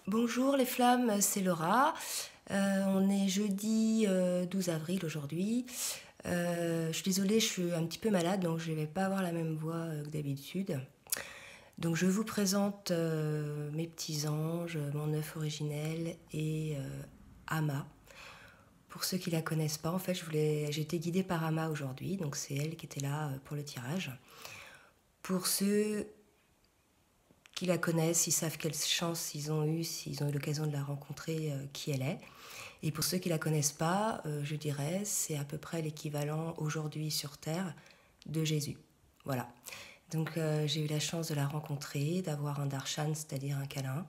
Bonjour les flammes, c'est Laura. On est jeudi 12 avril aujourd'hui. Je suis désolée, je suis un petit peu malade, donc je ne vais pas avoir la même voix que d'habitude. Donc je vous présente mes petits anges, mon œuf originel et Ama. Pour ceux qui ne la connaissent pas, en fait, j'ai été guidée par Ama aujourd'hui, donc c'est elle qui était là pour le tirage. Pour ceux qui la connaissent, ils savent quelle chance ils ont eu, s'ils ont eu l'occasion de la rencontrer, qui elle est. Et pour ceux qui ne la connaissent pas, je dirais, c'est à peu près l'équivalent aujourd'hui sur Terre de Jésus. Voilà. Donc j'ai eu la chance de la rencontrer, d'avoir un darshan, c'est-à-dire un câlin.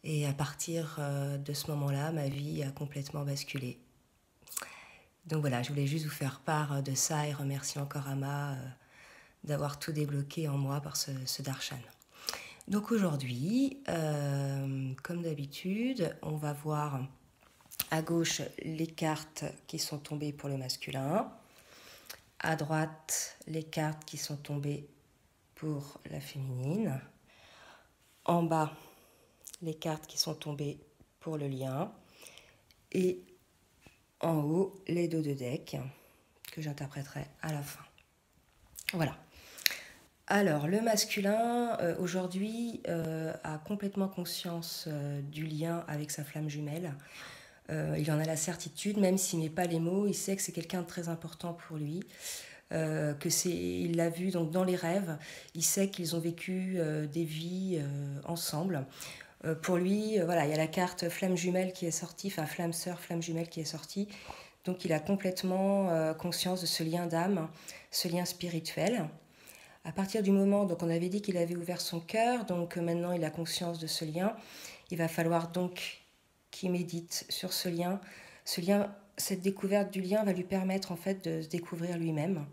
Et à partir de ce moment-là, ma vie a complètement basculé. Donc voilà, je voulais juste vous faire part de ça et remercier encore Ama d'avoir tout débloqué en moi par ce darshan. Donc aujourd'hui, comme d'habitude, on va voir à gauche les cartes qui sont tombées pour le masculin, à droite les cartes qui sont tombées pour la féminine, en bas les cartes qui sont tombées pour le lien et en haut les dos de deck que j'interpréterai à la fin. Voilà. Alors, le masculin, aujourd'hui, a complètement conscience du lien avec sa flamme jumelle. Il en a la certitude, même s'il n'est pas les mots, il sait que c'est quelqu'un de très important pour lui. Il l'a vu donc dans les rêves, il sait qu'ils ont vécu des vies ensemble. Pour lui, voilà, il y a la carte flamme jumelle qui est sortie, enfin flamme sœur, flamme jumelle qui est sortie. Donc il a complètement conscience de ce lien d'âme, ce lien spirituel. À partir du moment, donc on avait dit qu'il avait ouvert son cœur, donc maintenant il a conscience de ce lien. Il va falloir donc qu'il médite sur ce lien. Ce lien, cette découverte du lien va lui permettre en fait de se découvrir lui-même.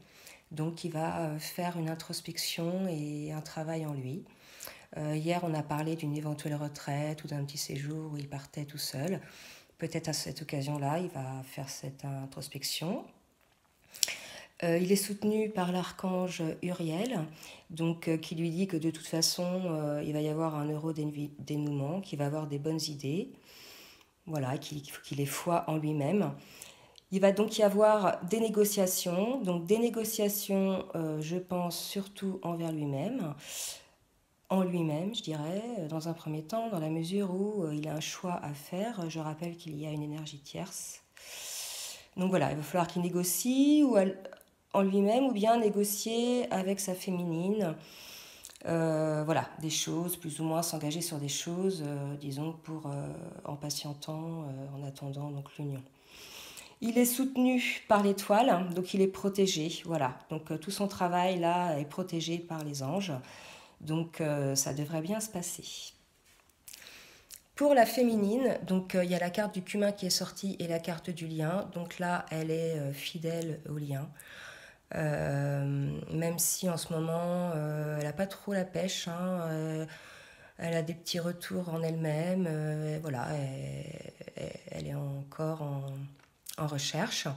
Donc il va faire une introspection et un travail en lui. Hier on a parlé d'une éventuelle retraite ou d'un petit séjour où il partait tout seul. Peut-être à cette occasion-là, il va faire cette introspection. Il est soutenu par l'archange Uriel, donc, qui lui dit que de toute façon, il va y avoir un heureux dénouement, qu'il va avoir des bonnes idées, voilà, qu'il faut qu'il ait foi en lui-même. Il va donc y avoir des négociations, je pense surtout envers lui-même, en lui-même, je dirais, dans un premier temps, dans la mesure où il a un choix à faire. Je rappelle qu'il y a une énergie tierce. Donc voilà, il va falloir qu'il négocie en lui-même ou bien négocier avec sa féminine. Voilà, des choses, plus ou moins s'engager sur des choses, disons, en patientant, en attendant donc l'union. Il est soutenu par l'étoile, donc il est protégé, voilà. Donc tout son travail là est protégé par les anges, donc ça devrait bien se passer. Pour la féminine, donc il y a la carte du cumin qui est sortie et la carte du lien, donc là elle est fidèle au lien. Même si en ce moment elle n'a pas trop la pêche, hein, elle a des petits retours en elle-même, voilà, elle est encore en recherche.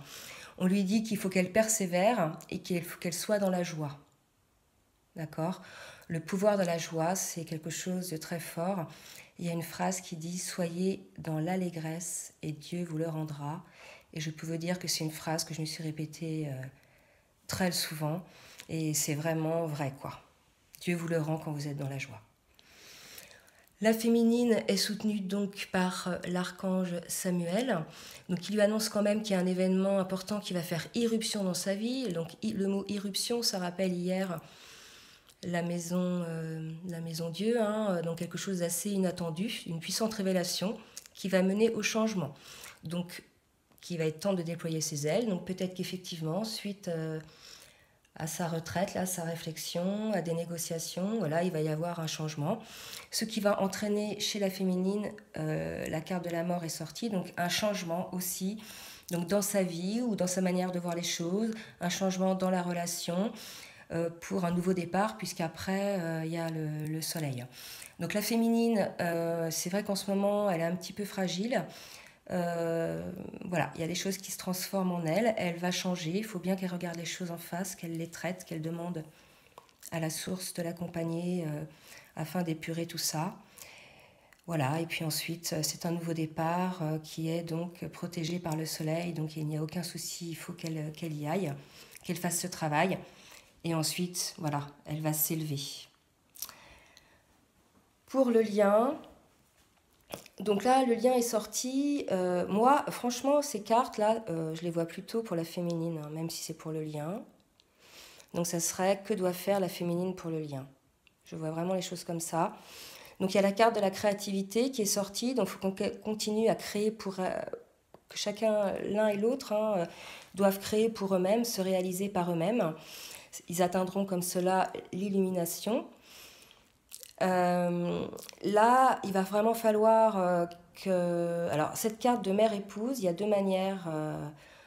On lui dit qu'il faut qu'elle persévère et qu'il faut qu'elle soit dans la joie. D'accord ? Le pouvoir de la joie, c'est quelque chose de très fort. Il y a une phrase qui dit « Soyez dans l'allégresse et Dieu vous le rendra ». Et je peux vous dire que c'est une phrase que je me suis répétée très souvent et c'est vraiment vrai, quoi. Dieu vous le rend quand vous êtes dans la joie. La féminine est soutenue donc par l'archange Samuel, donc il lui annonce quand même qu'il y a un événement important qui va faire irruption dans sa vie. Donc le mot irruption, ça rappelle hier la maison Dieu, hein, donc quelque chose d'assez inattendu, une puissante révélation qui va mener au changement. Donc qui va être temps de déployer ses ailes. Donc peut-être qu'effectivement, suite à sa retraite, là, à sa réflexion, à des négociations, voilà, il va y avoir un changement. Ce qui va entraîner chez la féminine, la carte de la mort est sortie, donc un changement aussi, donc dans sa vie ou dans sa manière de voir les choses, un changement dans la relation pour un nouveau départ, puisqu'après, il y a le soleil. Donc la féminine, c'est vrai qu'en ce moment, elle est un petit peu fragile. Voilà, il y a des choses qui se transforment en elle, elle va changer, il faut bien qu'elle regarde les choses en face, qu'elle les traite, qu'elle demande à la source de l'accompagner afin d'épurer tout ça. Voilà, et puis ensuite, c'est un nouveau départ qui est donc protégé par le soleil, donc il n'y a aucun souci, il faut qu'elle y aille, qu'elle fasse ce travail. Et ensuite, voilà, elle va s'élever. Pour le lien, donc là, le lien est sorti. Moi, franchement, ces cartes-là, je les vois plutôt pour la féminine, hein, même si c'est pour le lien. Donc ça serait que doit faire la féminine pour le lien. Je vois vraiment les choses comme ça. Donc il y a la carte de la créativité qui est sortie. Donc il faut qu'on continue à créer pour que chacun, l'un et l'autre, hein, doivent créer pour eux-mêmes, se réaliser par eux-mêmes. Ils atteindront comme cela l'illumination. Là, il va vraiment falloir que... Alors, cette carte de mère-épouse, il y a deux manières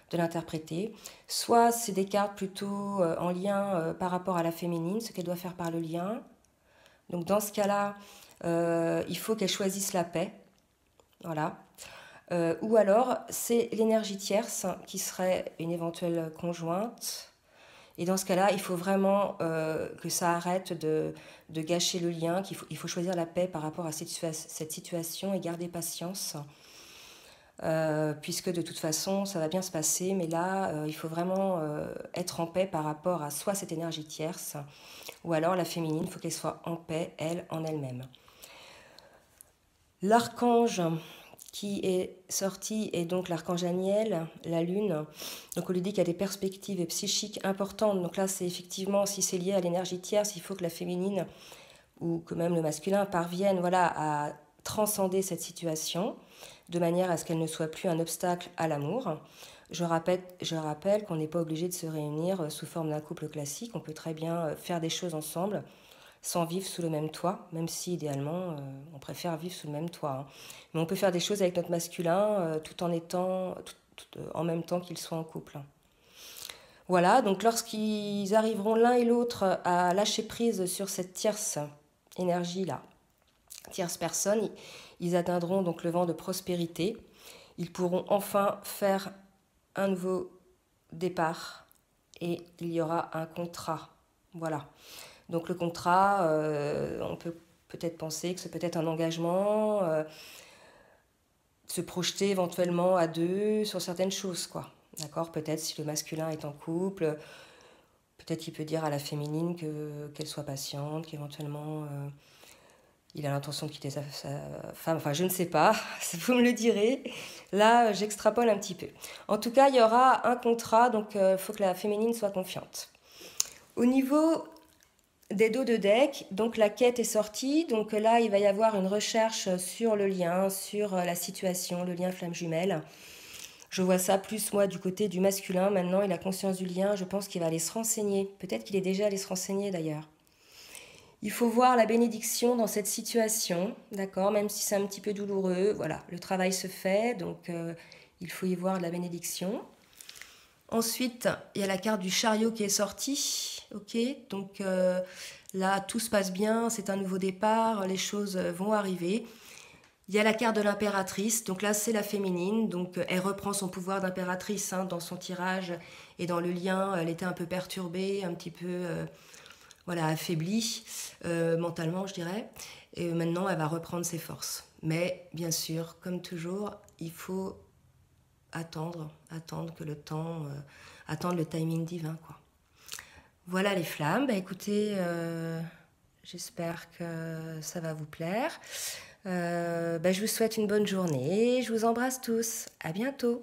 de l'interpréter. Soit c'est des cartes plutôt en lien par rapport à la féminine, ce qu'elle doit faire par le lien. Donc, dans ce cas-là, il faut qu'elle choisisse la paix. Voilà. Ou alors, c'est l'énergie tierce qui serait une éventuelle conjointe. Et dans ce cas-là, il faut vraiment que ça arrête de gâcher le lien, il faut choisir la paix par rapport à cette situation et garder patience. Puisque de toute façon, ça va bien se passer, mais là, il faut vraiment être en paix par rapport à soit cette énergie tierce, ou alors la féminine, il faut qu'elle soit en paix, elle, en elle-même. L'archange qui est sorti est donc l'archange Aniel, la lune. Donc on lui dit qu'il y a des perspectives psychiques importantes. Donc là, c'est effectivement, si c'est lié à l'énergie tierce, il faut que la féminine ou que même le masculin parvienne, voilà, à transcender cette situation de manière à ce qu'elle ne soit plus un obstacle à l'amour. Je rappelle qu'on n'est pas obligé de se réunir sous forme d'un couple classique. On peut très bien faire des choses ensemble sans vivre sous le même toit, même si idéalement on préfère vivre sous le même toit, hein. Mais on peut faire des choses avec notre masculin tout en étant en même temps qu'ils soient en couple. Voilà, donc lorsqu'ils arriveront l'un et l'autre à lâcher prise sur cette tierce énergie-là, tierce personne, ils atteindront donc le vent de prospérité. Ils pourront enfin faire un nouveau départ et il y aura un contrat. Voilà. Donc le contrat, on peut peut-être penser que c'est peut-être un engagement, se projeter éventuellement à deux sur certaines choses, quoi. D'accord? Peut-être si le masculin est en couple, peut-être qu'il peut dire à la féminine qu'elle soit patiente, qu'éventuellement il a l'intention de quitter sa femme. Enfin, je ne sais pas, vous me le direz. Là, j'extrapole un petit peu. En tout cas, il y aura un contrat, donc il faut que la féminine soit confiante. Au niveau des dos de deck, donc la quête est sortie, donc là il va y avoir une recherche sur le lien, sur la situation, le lien flamme jumelle. Je vois ça plus moi du côté du masculin, maintenant il a conscience du lien, je pense qu'il va aller se renseigner, peut-être qu'il est déjà allé se renseigner d'ailleurs. Il faut voir la bénédiction dans cette situation, d'accord, même si c'est un petit peu douloureux, voilà, le travail se fait, donc il faut y voir de la bénédiction. Ensuite, il y a la carte du chariot qui est sortie, ok, donc là tout se passe bien, c'est un nouveau départ, les choses vont arriver. Il y a la carte de l'impératrice, donc là c'est la féminine, donc elle reprend son pouvoir d'impératrice hein, dans son tirage et dans le lien, elle était un peu perturbée, un petit peu voilà, affaiblie mentalement je dirais, et maintenant elle va reprendre ses forces. Mais bien sûr, comme toujours, il faut attendre que le temps, attendre le timing divin, quoi. Voilà les flammes, bah écoutez, j'espère que ça va vous plaire. Je vous souhaite une bonne journée, je vous embrasse tous, à bientôt.